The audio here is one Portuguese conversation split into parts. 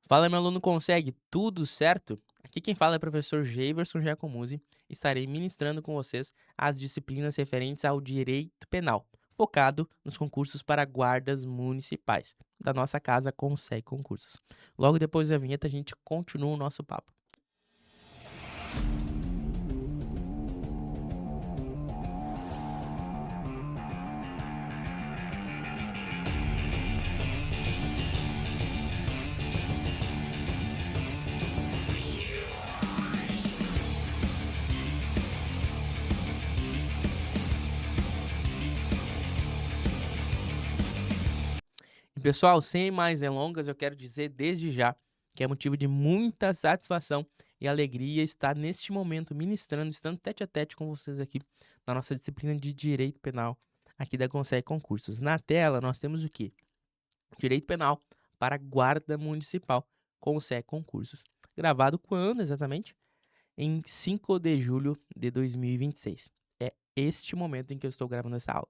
Fala, meu aluno, consegue tudo certo? Aqui quem fala é o professor Javerson Giacomuzzi. Estarei ministrando com vocês as disciplinas referentes ao direito penal, focado nos concursos para guardas municipais da nossa casa Consegue Concursos. Logo depois da vinheta, a gente continua o nosso papo. E pessoal, sem mais delongas, eu quero dizer desde já que é motivo de muita satisfação e alegria estar neste momento ministrando, estando tete a tete com vocês aqui na nossa disciplina de Direito Penal aqui da Consegue Concursos. Na tela nós temos o quê? Direito Penal para Guarda Municipal Consegue Concursos. Gravado quando exatamente? Em 5 de julho de 2026. É este momento em que eu estou gravando essa aula,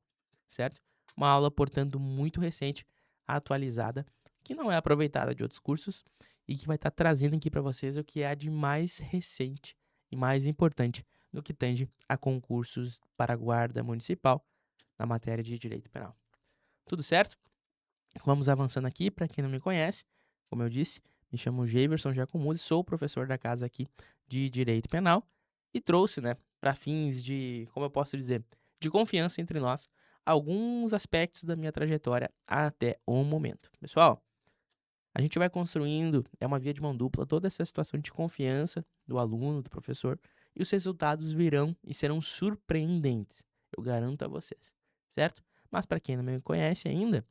certo? Uma aula, portanto, muito recente, atualizada, que não é aproveitada de outros cursos e que vai estar trazendo aqui para vocês o que há de mais recente e mais importante no que tange a concursos para guarda municipal na matéria de direito penal. Tudo certo? Vamos avançando aqui. Para quem não me conhece, como eu disse, me chamo Javerson Giacomuzzi, sou professor da casa aqui de Direito Penal e trouxe, né, para fins de, como eu posso dizer, de confiança entre nós, alguns aspectos da minha trajetória até o momento. Pessoal, a gente vai construindo, é uma via de mão dupla, toda essa situação de confiança do aluno, do professor, e os resultados virão e serão surpreendentes, eu garanto a vocês, certo? Mas para quem não me conhece ainda,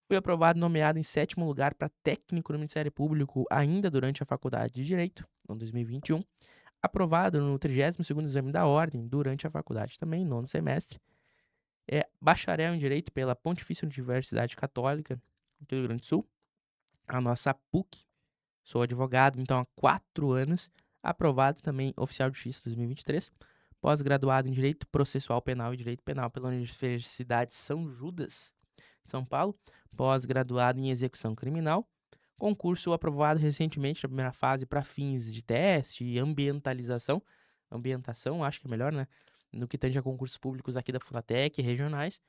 fui aprovado e nomeado em sétimo lugar para técnico no Ministério Público ainda durante a Faculdade de Direito, em 2021. Aprovado no 32º Exame da Ordem durante a faculdade também, nono semestre. É bacharel em Direito pela Pontifícia Universidade Católica do Rio Grande do Sul, a nossa PUC. Sou advogado, então, há 4 anos. Aprovado também oficial de justiça 2023. Pós-graduado em Direito Processual Penal e Direito Penal pela Universidade São Judas, São Paulo. Pós-graduado em Execução Criminal. Concurso aprovado recentemente na primeira fase para fins de teste e ambientalização. Ambientação, acho que é melhor, né? No que tange a concursos públicos aqui da Funatec, regionais.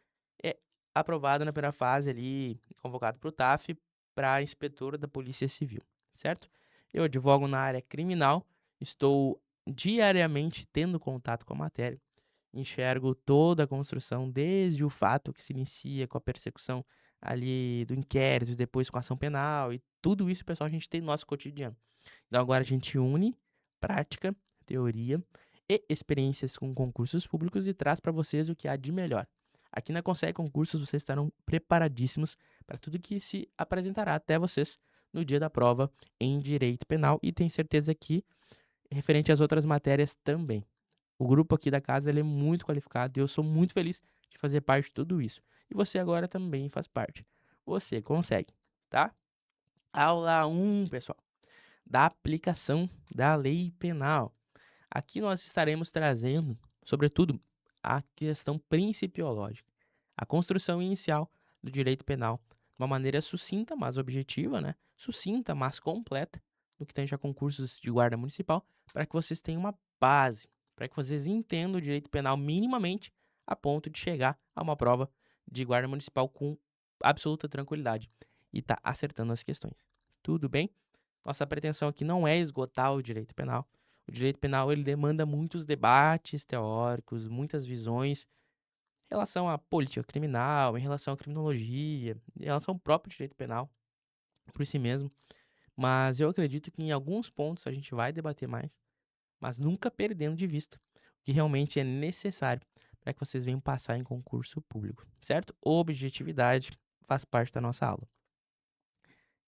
É aprovado na primeira fase ali, convocado para o TAF, para inspetora da Polícia Civil, certo? Eu advogo na área criminal, estou diariamente tendo contato com a matéria, enxergo toda a construção, desde o fato que se inicia com a persecução ali do inquérito, depois com a ação penal e tudo isso, pessoal, a gente tem no nosso cotidiano. Então agora a gente une prática, teoria e experiências com concursos públicos e traz para vocês o que há de melhor. Aqui na Consegue Concursos vocês estarão preparadíssimos para tudo que se apresentará até vocês no dia da prova em Direito Penal e tenho certeza que referente às outras matérias também. O grupo aqui da casa ele é muito qualificado e eu sou muito feliz de fazer parte de tudo isso. E você agora também faz parte. Você consegue, tá? Aula 1, pessoal, da aplicação da lei penal. Aqui nós estaremos trazendo, sobretudo, a questão principiológica, a construção inicial do direito penal, de uma maneira sucinta, mas objetiva, né? Sucinta, mas completa, no que tange a concursos de guarda municipal, para que vocês tenham uma base, para que vocês entendam o direito penal minimamente, a ponto de chegar a uma prova de guarda municipal com absoluta tranquilidade e tá acertando as questões. Tudo bem? Nossa pretensão aqui não é esgotar o direito penal. O direito penal ele demanda muitos debates teóricos, muitas visões em relação à política criminal, em relação à criminologia, em relação ao próprio direito penal por si mesmo. Mas eu acredito que em alguns pontos a gente vai debater mais, mas nunca perdendo de vista o que realmente é necessário para que vocês venham passar em concurso público, certo? Objetividade faz parte da nossa aula.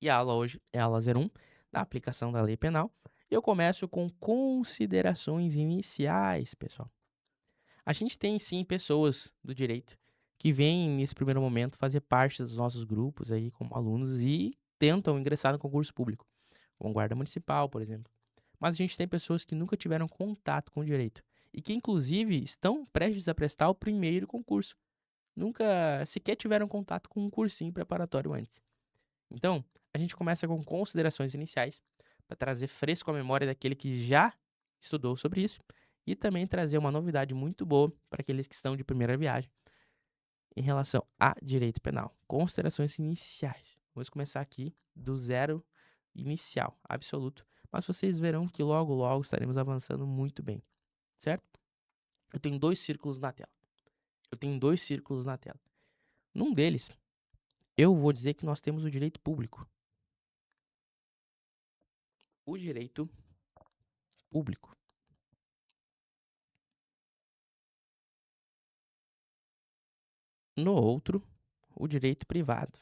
E a aula hoje é a aula 01 da aplicação da lei penal. Eu começo com considerações iniciais, pessoal. A gente tem sim pessoas do direito que vêm nesse primeiro momento fazer parte dos nossos grupos aí como alunos e tentam ingressar no concurso público, como guarda municipal, por exemplo. Mas a gente tem pessoas que nunca tiveram contato com o direito e que inclusive estão prestes a prestar o primeiro concurso. Nunca sequer tiveram contato com um cursinho preparatório antes. Então, a gente começa com considerações iniciais para trazer fresco a memória daquele que já estudou sobre isso e também trazer uma novidade muito boa para aqueles que estão de primeira viagem em relação a direito penal. Considerações iniciais. Vamos começar aqui do zero inicial, absoluto. Mas vocês verão que logo, logo estaremos avançando muito bem, certo? Eu tenho dois círculos na tela. Num deles, eu vou dizer que nós temos o direito público. O direito público. No outro, o direito privado.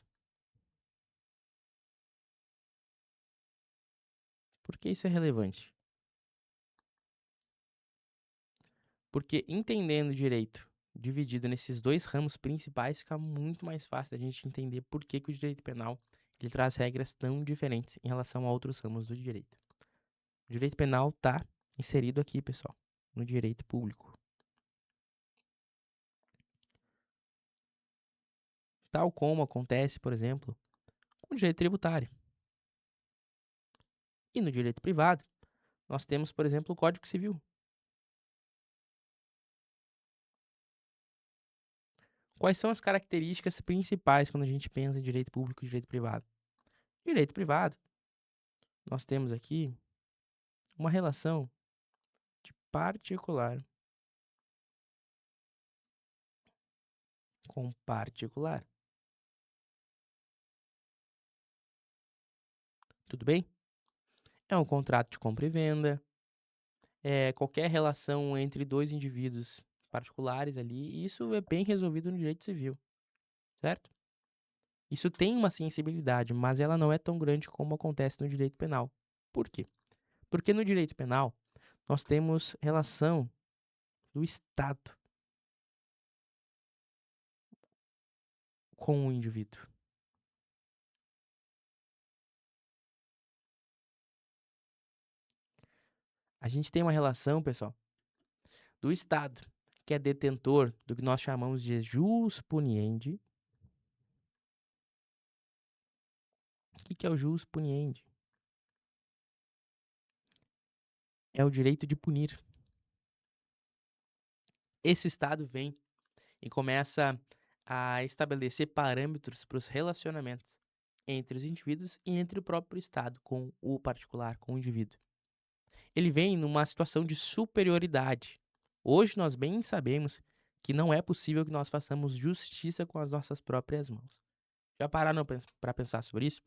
Por que isso é relevante? Porque entendendo o direito dividido nesses dois ramos principais, fica muito mais fácil da gente entender por que o direito penal ele traz regras tão diferentes em relação a outros ramos do direito. O direito penal está inserido aqui, pessoal, no direito público. Tal como acontece, por exemplo, com o direito tributário. E no direito privado, nós temos, por exemplo, o Código Civil. Quais são as características principais quando a gente pensa em direito público e direito privado? Direito privado, nós temos aqui uma relação de particular com particular. Tudo bem? É um contrato de compra e venda, é qualquer relação entre dois indivíduos particulares ali, e isso é bem resolvido no direito civil, certo? Isso tem uma sensibilidade, mas ela não é tão grande como acontece no direito penal. Por quê? Porque no direito penal, nós temos relação do Estado com o indivíduo. A gente tem uma relação, pessoal, do Estado, que é detentor do que nós chamamos de jus puniendi. O que é o jus puniendi? É o direito de punir. Esse Estado vem e começa a estabelecer parâmetros para os relacionamentos entre os indivíduos e entre o próprio Estado com o particular, com o indivíduo. Ele vem numa situação de superioridade. Hoje nós bem sabemos que não é possível que nós façamos justiça com as nossas próprias mãos. Já pararam para pensar sobre isso?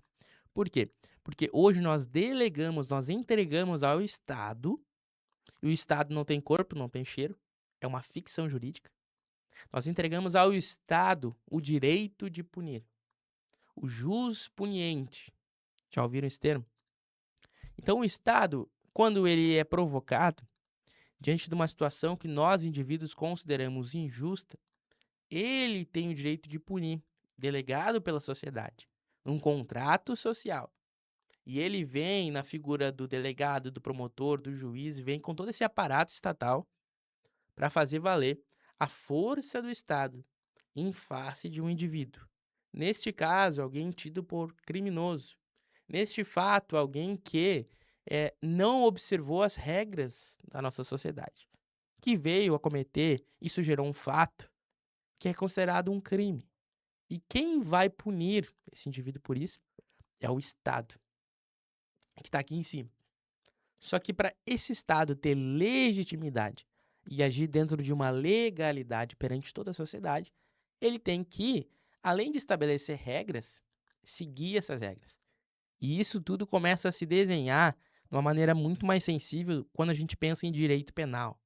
Por quê? Porque hoje nós delegamos, nós entregamos ao Estado, e o Estado não tem corpo, não tem cheiro, é uma ficção jurídica. Nós entregamos ao Estado o direito de punir, o jus puniendi. Já ouviram esse termo? Então, o Estado, quando ele é provocado, diante de uma situação que nós, indivíduos, consideramos injusta, ele tem o direito de punir, delegado pela sociedade, um contrato social. E ele vem na figura do delegado, do promotor, do juiz, vem com todo esse aparato estatal para fazer valer a força do Estado em face de um indivíduo. Neste caso, alguém tido por criminoso. Neste fato, alguém que não observou as regras da nossa sociedade, que veio a cometer, isso gerou um fato que é considerado um crime. E quem vai punir esse indivíduo por isso é o Estado, que está aqui em cima. Só que para esse Estado ter legitimidade e agir dentro de uma legalidade perante toda a sociedade, ele tem que, além de estabelecer regras, seguir essas regras. E isso tudo começa a se desenhar de uma maneira muito mais sensível quando a gente pensa em direito penal.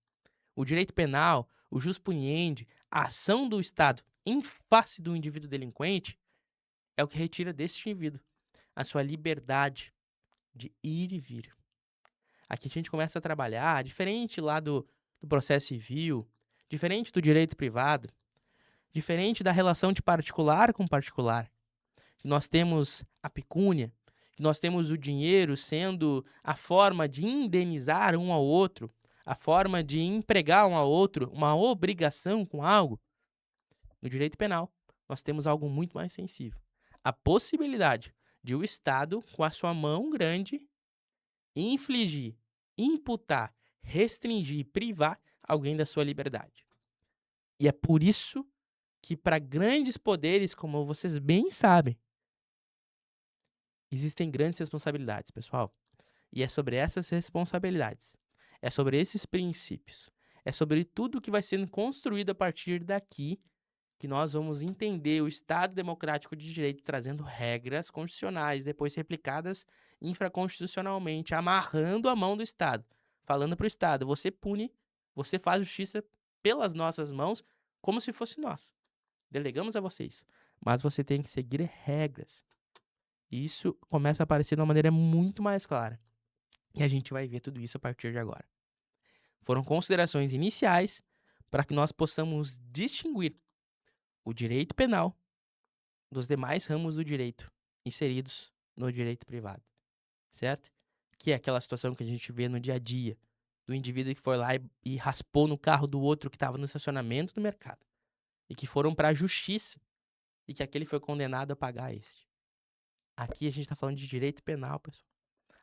O direito penal, o jus puniendi, a ação do Estado em face do indivíduo delinquente é o que retira desse indivíduo a sua liberdade de ir e vir. Aqui a gente começa a trabalhar, diferente lá do processo civil, diferente do direito privado, diferente da relação de particular com particular. Nós temos a pecúnia, nós temos o dinheiro sendo a forma de indenizar um ao outro, a forma de empregar um ao outro, uma obrigação com algo. No direito penal, nós temos algo muito mais sensível. A possibilidade de o Estado, com a sua mão grande, infligir, imputar, restringir, privar alguém da sua liberdade. E é por isso que para grandes poderes, como vocês bem sabem, existem grandes responsabilidades, pessoal. E é sobre essas responsabilidades, é sobre esses princípios, é sobre tudo que vai sendo construído a partir daqui que nós vamos entender o Estado Democrático de Direito trazendo regras constitucionais, depois replicadas infraconstitucionalmente, amarrando a mão do Estado, falando para o Estado: você pune, você faz justiça pelas nossas mãos, como se fosse nós. Delegamos a vocês, mas você tem que seguir regras. E isso começa a aparecer de uma maneira muito mais clara. E a gente vai ver tudo isso a partir de agora. Foram considerações iniciais para que nós possamos distinguir o direito penal dos demais ramos do direito inseridos no direito privado, certo? Que é aquela situação que a gente vê no dia a dia, do indivíduo que foi lá e raspou no carro do outro que estava no estacionamento do mercado, e que foram para a justiça, e que aquele foi condenado a pagar este. Aqui a gente está falando de direito penal, pessoal.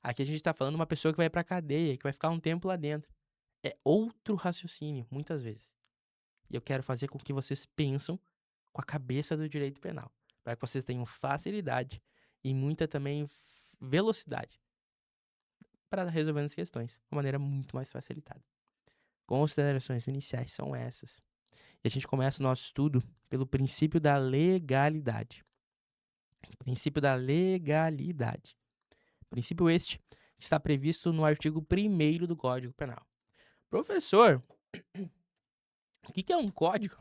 Aqui a gente está falando de uma pessoa que vai para a cadeia, que vai ficar um tempo lá dentro. É outro raciocínio, muitas vezes. E eu quero fazer com que vocês pensam com a cabeça do direito penal, para que vocês tenham facilidade e muita também velocidade para resolver as questões de uma maneira muito mais facilitada. Considerações iniciais são essas. E a gente começa o nosso estudo pelo princípio da legalidade. Princípio da legalidade. Princípio este que está previsto no artigo 1º do Código Penal. Professor, o que é um código?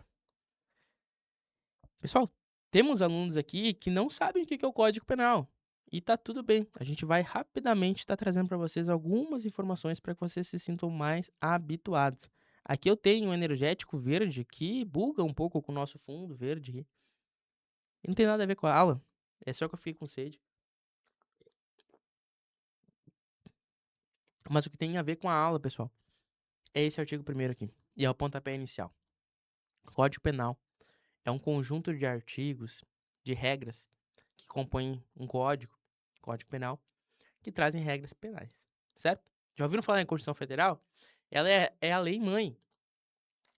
Pessoal, temos alunos aqui que não sabem o que é o Código Penal. E tá tudo bem. A gente vai rapidamente estar trazendo para vocês algumas informações para que vocês se sintam mais habituados. Aqui eu tenho um energético verde que buga um pouco com o nosso fundo verde. E não tem nada a ver com a aula. É só que eu fiquei com sede. Mas o que tem a ver com a aula, pessoal, é esse artigo 1º aqui. E é o pontapé inicial. Código Penal é um conjunto de artigos, de regras, que compõem um código penal, que trazem regras penais, certo? Já ouviram falar em Constituição Federal? Ela é a lei mãe.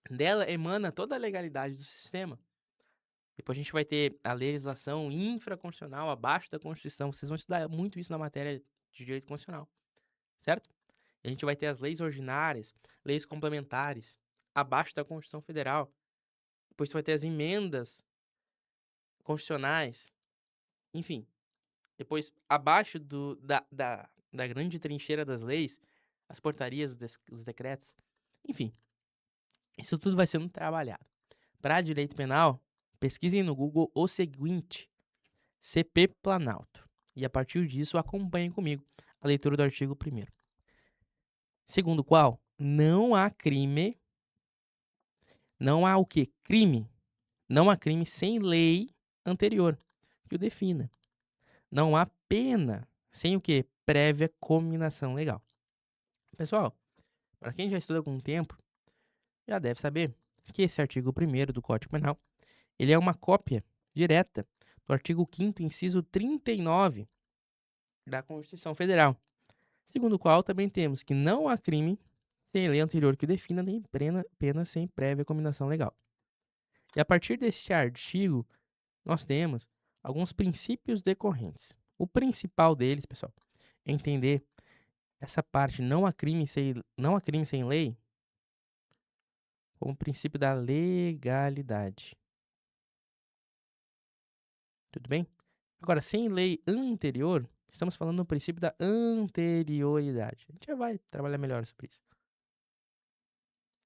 Dela emana toda a legalidade do sistema. Depois a gente vai ter a legislação infraconstitucional abaixo da Constituição. Vocês vão estudar muito isso na matéria de direito constitucional, certo? E a gente vai ter as leis ordinárias, leis complementares, abaixo da Constituição Federal. Depois você vai ter as emendas constitucionais. Enfim, depois, abaixo da grande trincheira das leis, as portarias, os decretos, enfim, isso tudo vai sendo trabalhado. Para direito penal, pesquisem no Google o seguinte: CP Planalto. E a partir disso, acompanhem comigo a leitura do artigo 1º. Segundo o qual, não há crime, não há o que? Crime. Não há crime sem lei anterior que o defina. Não há pena sem o que? Prévia cominação legal. Pessoal, para quem já estuda há algum tempo, já deve saber que esse artigo 1º do Código Penal, ele é uma cópia direta do artigo 5º, inciso 39 da Constituição Federal, segundo o qual também temos que não há crime sem lei anterior que o defina, nem pena sem prévia cominação legal. E a partir deste artigo, nós temos alguns princípios decorrentes. O principal deles, pessoal, é entender essa parte não há crime sem lei como princípio da legalidade. Tudo bem? Agora, sem lei anterior, estamos falando do princípio da anterioridade. A gente já vai trabalhar melhor sobre isso.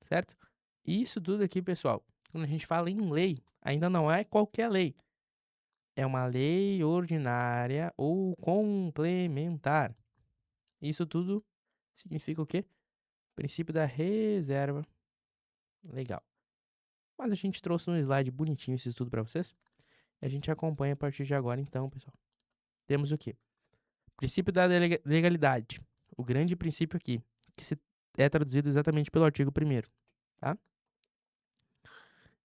Certo? E isso tudo aqui, pessoal, quando a gente fala em lei, ainda não é qualquer lei. É uma lei ordinária ou complementar. Isso tudo significa o quê? Princípio da reserva legal. Mas a gente trouxe um slide bonitinho esse estudo para vocês. E a gente acompanha a partir de agora, então, pessoal. Temos o quê? Princípio da legalidade. O grande princípio aqui, que é traduzido exatamente pelo artigo 1º, tá?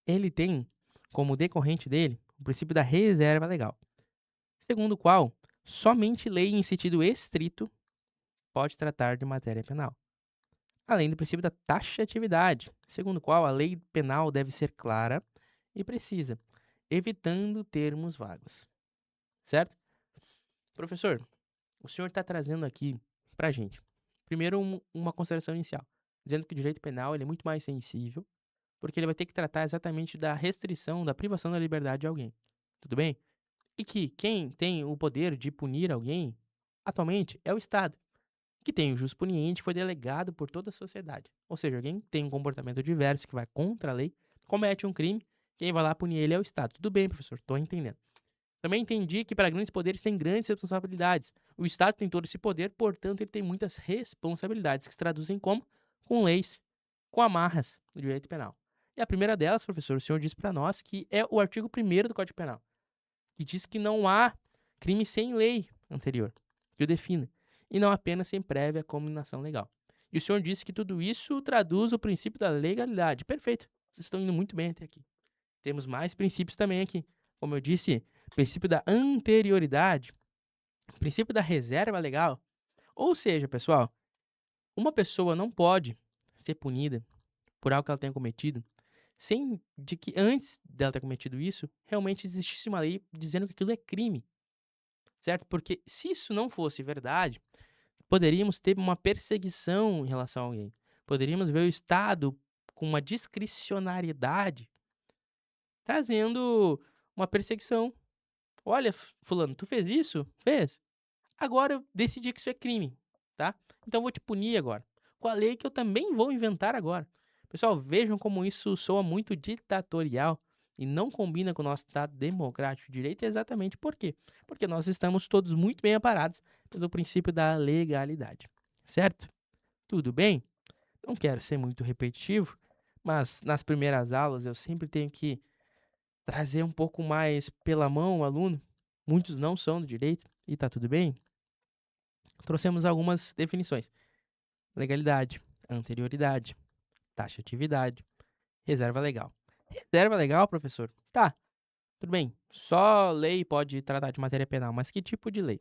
Ele tem como decorrente dele o princípio da reserva legal, segundo o qual Somente lei em sentido estrito pode tratar de matéria penal, além do princípio da taxatividade, segundo o qual a lei penal deve ser clara e precisa, evitando termos vagos. Certo? Professor, o senhor está trazendo aqui para gente, primeiro, uma consideração inicial, dizendo que o direito penal ele é muito mais sensível, porque ele vai ter que tratar exatamente da restrição, da privação da liberdade de alguém. Tudo bem? E que quem tem o poder de punir alguém, atualmente, é o Estado, que tem o jus puniente, foi delegado por toda a sociedade. Ou seja, alguém tem um comportamento diverso que vai contra a lei, comete um crime, quem vai lá punir ele é o Estado. Tudo bem, professor, estou entendendo. Também entendi que para grandes poderes tem grandes responsabilidades. O Estado tem todo esse poder, portanto, ele tem muitas responsabilidades que se traduzem como? Com leis, com amarras do direito penal. E a primeira delas, professor, o senhor disse para nós que é o artigo 1º do Código Penal, que diz que não há crime sem lei anterior, que o defina, e não apenas sem prévia combinação legal. E o senhor disse que tudo isso traduz o princípio da legalidade. Perfeito. Vocês estão indo muito bem até aqui. Temos mais princípios também aqui. Como eu disse, princípio da anterioridade, princípio da reserva legal. Ou seja, pessoal, uma pessoa não pode ser punida por algo que ela tenha cometido sem de que antes dela ter cometido isso, realmente existisse uma lei dizendo que aquilo é crime, certo? Porque se isso não fosse verdade, poderíamos ter uma perseguição em relação a alguém. Poderíamos ver o Estado com uma discricionariedade trazendo uma perseguição. Olha, fulano, tu fez isso? Fez. Agora eu decidi que isso é crime, tá? Então eu vou te punir agora. Com a lei que eu também vou inventar agora. Pessoal, vejam como isso soa muito ditatorial e não combina com o nosso Estado democrático de direito. Exatamente por quê? Porque nós estamos todos muito bem amparados pelo princípio da legalidade. Certo? Tudo bem? Não quero ser muito repetitivo, mas nas primeiras aulas eu sempre tenho que trazer um pouco mais pela mão o aluno. Muitos não são do direito e tá tudo bem. Trouxemos algumas definições: legalidade, anterioridade, taxatividade, reserva legal. Reserva legal, professor? Tá, tudo bem. Só lei pode tratar de matéria penal, mas que tipo de lei?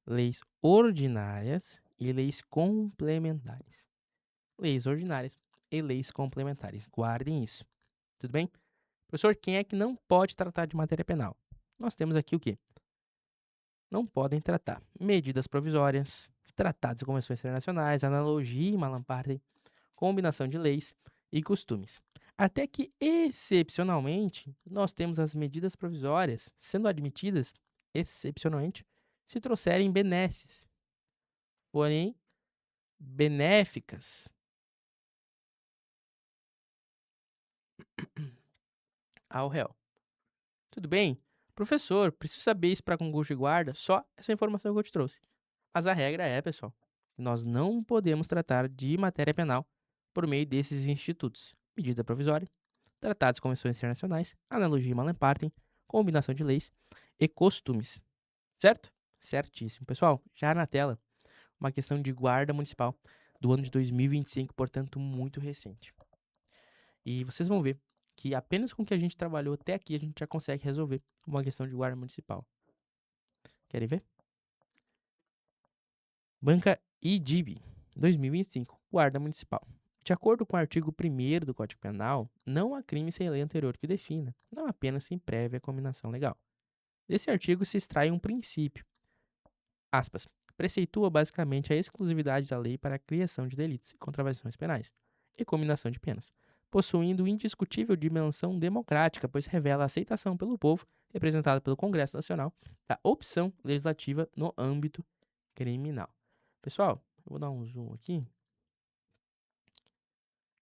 Leis ordinárias e leis complementares. Leis ordinárias e leis complementares. Guardem isso. Tudo bem? Professor, quem é que não pode tratar de matéria penal? Nós temos aqui o quê? Não podem tratar medidas provisórias, tratados e convenções internacionais, analogia e malam-partem, combinação de leis e costumes. Até que, excepcionalmente, nós temos as medidas provisórias sendo admitidas, excepcionalmente, se trouxerem benesses, porém benéficas ao réu. Tudo bem? Professor, preciso saber isso para concurso de guarda? Só essa informação que eu te trouxe. Mas a regra é, pessoal, que nós não podemos tratar de matéria penal por meio desses institutos. Medida provisória, tratados e convenções internacionais, analogia e malempartem, combinação de leis e costumes. Certo? Certíssimo. Pessoal, já na tela, uma questão de guarda municipal do ano de 2025, portanto, muito recente. E vocês vão ver que apenas com o que a gente trabalhou até aqui, a gente já consegue resolver uma questão de guarda municipal. Querem ver? Banca IDIB, 2025, Guarda Municipal. De acordo com o artigo 1º do Código Penal, não há crime sem lei anterior que defina, não apenas sem prévia combinação legal. Desse artigo se extrai um princípio, aspas, preceitua basicamente a exclusividade da lei para a criação de delitos e contravenções penais e combinação de penas, possuindo indiscutível dimensão democrática, pois revela a aceitação pelo povo, representada pelo Congresso Nacional, da opção legislativa no âmbito criminal. Pessoal, eu vou dar um zoom aqui.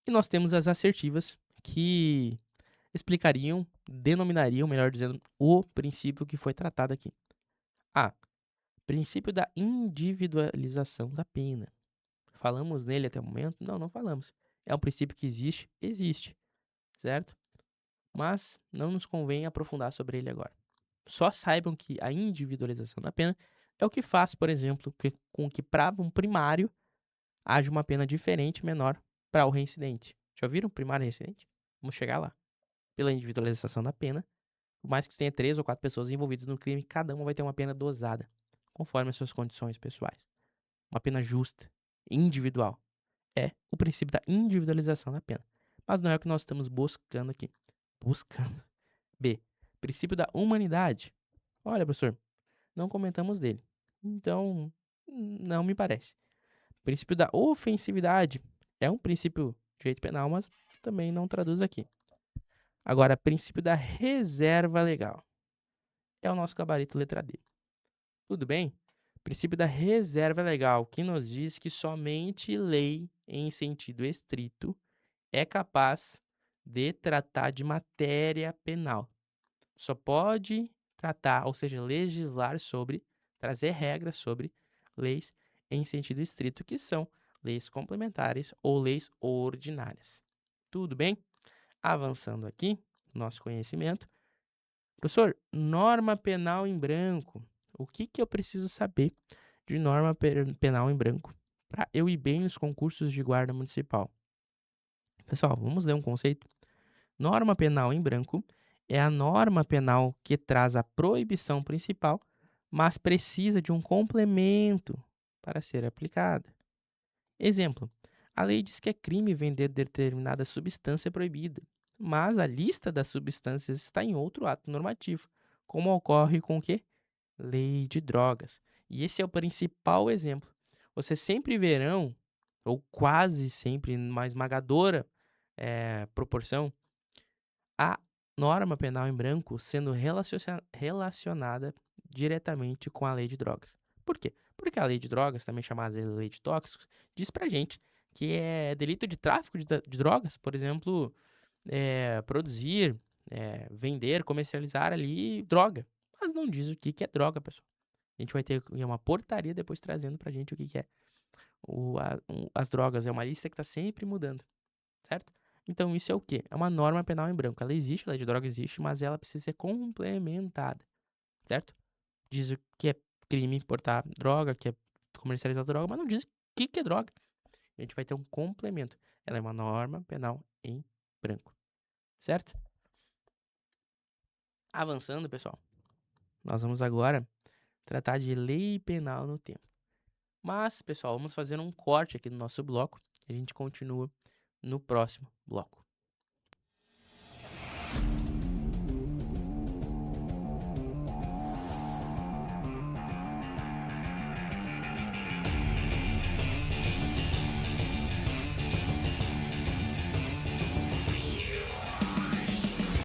E nós temos as assertivas que explicariam, denominariam, melhor dizendo, o princípio que foi tratado aqui. A. Princípio da individualização da pena. Falamos nele até o momento? Não, não falamos. É um princípio que existe? Existe, certo? Mas não nos convém aprofundar sobre ele agora. Só saibam que a individualização da pena é o que faz, por exemplo, com que para um primário haja uma pena diferente, menor, para o reincidente. Já ouviram primário e reincidente? Vamos chegar lá. Pela individualização da pena, por mais que tenha 3 ou 4 pessoas envolvidas no crime, cada uma vai ter uma pena dosada, conforme as suas condições pessoais. Uma pena justa, individual. É o princípio da individualização da pena. Mas não é o que nós estamos buscando aqui. Buscando. B. Princípio da humanidade. Olha, professor, não comentamos dele. Então, não me parece. Princípio da ofensividade. É um princípio de direito penal, mas também não traduz aqui. Agora, princípio da reserva legal. É o nosso gabarito letra D. Tudo bem? Princípio da reserva legal, que nos diz que somente lei em sentido estrito é capaz de tratar de matéria penal. Só pode tratar, ou seja, legislar sobre, trazer regras sobre leis em sentido estrito, que são leis complementares ou leis ordinárias. Tudo bem? Avançando aqui, nosso conhecimento. Professor, norma penal em branco. O que eu preciso saber de norma penal em branco para eu ir bem nos concursos de guarda municipal? Pessoal, vamos ler um conceito? Norma penal em branco é a norma penal que traz a proibição principal, mas precisa de um complemento para ser aplicada. Exemplo: a lei diz que é crime vender determinada substância proibida, mas a lista das substâncias está em outro ato normativo, como ocorre com o quê? Lei de drogas. E esse é o principal exemplo. Vocês sempre verão, ou quase sempre, numa esmagadora proporção, a norma penal em branco sendo relacionada diretamente com a lei de drogas. Por quê? Porque a lei de drogas, também chamada de lei de tóxicos, diz pra gente que é delito de tráfico de drogas, por exemplo, produzir, vender, comercializar ali droga. Mas não diz o que é droga, pessoal. A gente vai ter uma portaria depois trazendo pra gente o que é as drogas. É uma lista que está sempre mudando, certo? Então, isso é o quê? É uma norma penal em branco. Ela existe, a lei de droga existe, mas ela precisa ser complementada, certo? Diz o que é crime importar droga, que é comercializar droga, mas não diz o que é droga. A gente vai ter um complemento. Ela é uma norma penal em branco, certo? Avançando, pessoal, nós vamos agora tratar de lei penal no tempo. Mas, pessoal, vamos fazer um corte aqui no nosso bloco e a gente continua no próximo bloco.